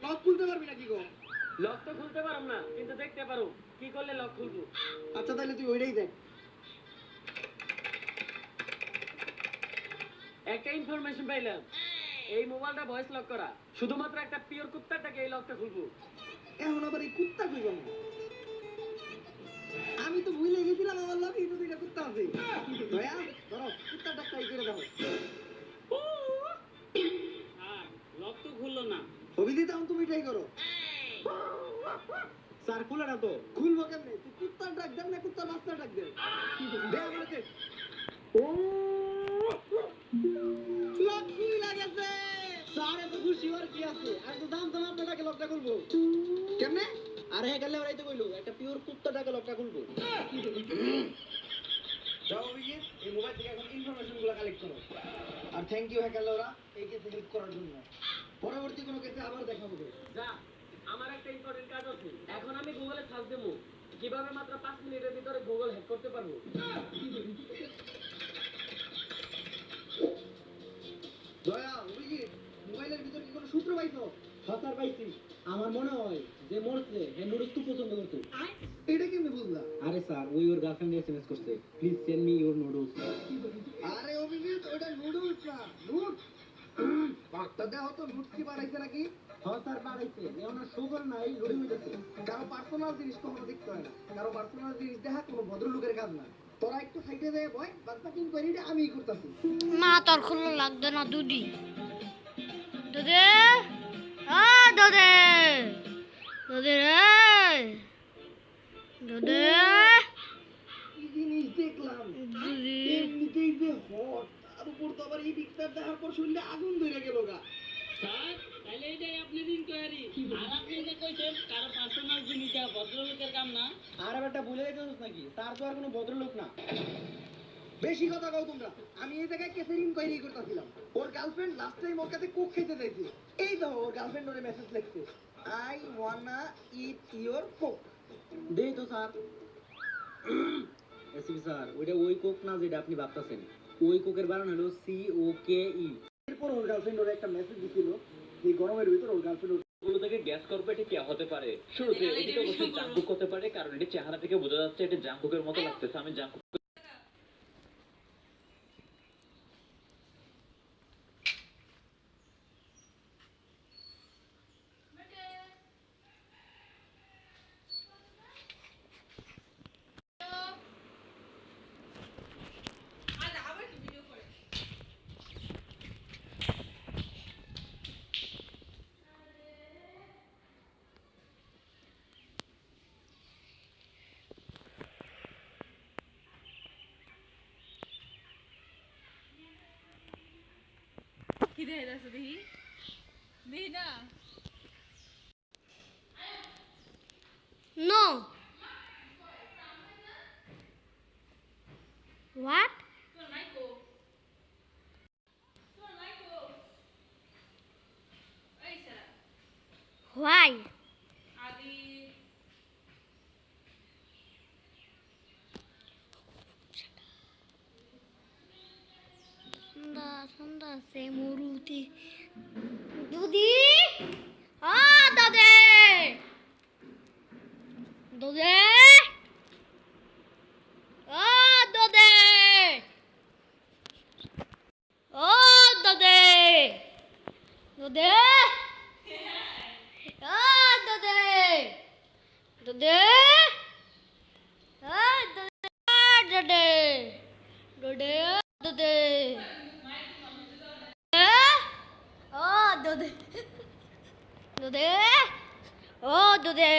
Lock খুলতে পারবি না কি গো? লক তো খুলতে পারম না, কিন্তু দেখতে পারো কি করলে লক খুলবো। আচ্ছা তাহলে তুই ওইটাই দেখ। একটা ইনফরমেশন পাইলাম, এই মোবাইলটা ভয়েস লক করা। শুধুমাত্র একটা পিওর কুত্তাটাকে এই লকটা খুলবো। এখন আবার এই কুত্তা কই গেল? আমি তো ভুলে গেছিলাম আমার লগে তো দুইটা কুত্তা আছে। দয়া ধরো কুত্তাটা ট্রাই করে দাও। আর লক তো খুললো না। অভিজিৎ এখন তুমি ট্রাই করো। স্যার খুলে না তো। খুলবো কেমনে? তুই কুত্তা ডাক দেন না কুত্তা বাচ্চা ডাক দেন। দে আমাকে। ও লক খুলে গেছে। স্যার এত খুশি হওয়ার কি আছে? আমি তো জানতাম আপনাকে লকটা খুলবো। কেমনে? আরে হ্যাঁ গেলে ওরাই তো কইলো একটা পিওর কুত্তাটাকে লকটা খুলবো। যাও অভিজিৎ এই মোবাইল থেকে এখন ইনফরমেশন গুলো কালেক্ট করো। আর থ্যাংক ইউ হ্যাকাররা এই কেসে হেল্প করার জন্য। পরবর্তী কোনো কেসে আবার দেখা হবে। যা, আমার একটা ইম্পর্টেন্ট কাজ আছে। এখন আমি গুগলে সার্চ দেবো কিভাবে মাত্র 5 মিনিটের ভিতরে গুগল হ্যাক করতে পারবো। দয়া অভিজিৎ মোবাইলের ভিতর কি কোনো সূত্র পাইছো? স্যার পাইছি। আমার মনে হয় যে মরছে হে নুডলস খুব পছন্দ করতো। এটা কেমনে বুঝলা? আরে স্যার ওই ওর গার্লফ্রেন্ড এসএমএস করছে, please send me your noodles. আরে অভিজিৎ ওটা নুডলস না লুট। বাচ্চা দেহ তো লুট কি বাড়াইছে নাকি? হ্যাঁ স্যার বাড়াইছে, এখন আর সুগার নাই, লোডিং হইতেছে। কারো পার্সোনাল জিনিস কখনো দেখতে হয় না। কারো পার্সোনাল জিনিস দেখা কোনো ভদ্রলোকের কাজ না। তোরা একটু সাইডে যায় বয়, বাদ বাকি ইনকোয়ারিটা আমিই করতেছি। না তোর খুললো লাগবে না দুদি দুদে দুদে দুদে রে দুদে কি জিনিস দেখলাম? দুদি এমনিতেই যে হট, তার উপর তো আবার এই পিকচার দেখার পর শরীরে আগুন ধরে গেল গা। স্যার, তাহলে এটাই আপনার ইনকোয়ারি। আর আপনি যে কইছেন কারো পার্সোনাল জিনিস দেওয়া ভদ্রলোকের কাম না। আর ব্যাপারটা ভুলে গেছিস নাকি? স্যার তো আর কোনো ভদ্রলোক না। বেশি কথা কও তোমরা। আমি এই জায়গায় কেসের ইনকোয়ারি করতেছিলাম। ওর গার্লফ্রেন্ড লাস্ট টাইম ওর কাছে কোক খেতে চাইছে। এই তো ওর গার্লফ্রেন্ড ওরে মেসেজ লিখছে, আই ওয়ান্না ইট ইওর কোক। দেই তো স্যার। এসপি স্যার, ওইটা ওই কোক না যেটা আপনি ভাবতেছেন। ওই কোকের বানান হলো COKE। এরপর ওর গার্লফ্রেন্ড ওরে একটা মেসেজ দিছিল, এই গরমের ভিতর ওর গার্লফ্রেন্ড গুলো থেকে গ্যাস করবে, এটা কি হতে পারে? শুরুতে এটি তো অবশ্যই জাঙ্কুক হতে পারে, কারণ এটি চেহারা থেকে বোঝা যাচ্ছে এটা জাঙ্কুকের মতো লাগতেছে। আমি জাঙ্কুক কি দেখে যাচ্ছে দেখি দেখি না no what তোর মাইকো এই সারা why আদি সন্ধ্যা সন্ধ্যা সে মরুতি দুদি দাদে দাদে দাদে দাদে দাদে দাদে দাদে দাদে দাদে দাদে দুধে দুধে ও দুধে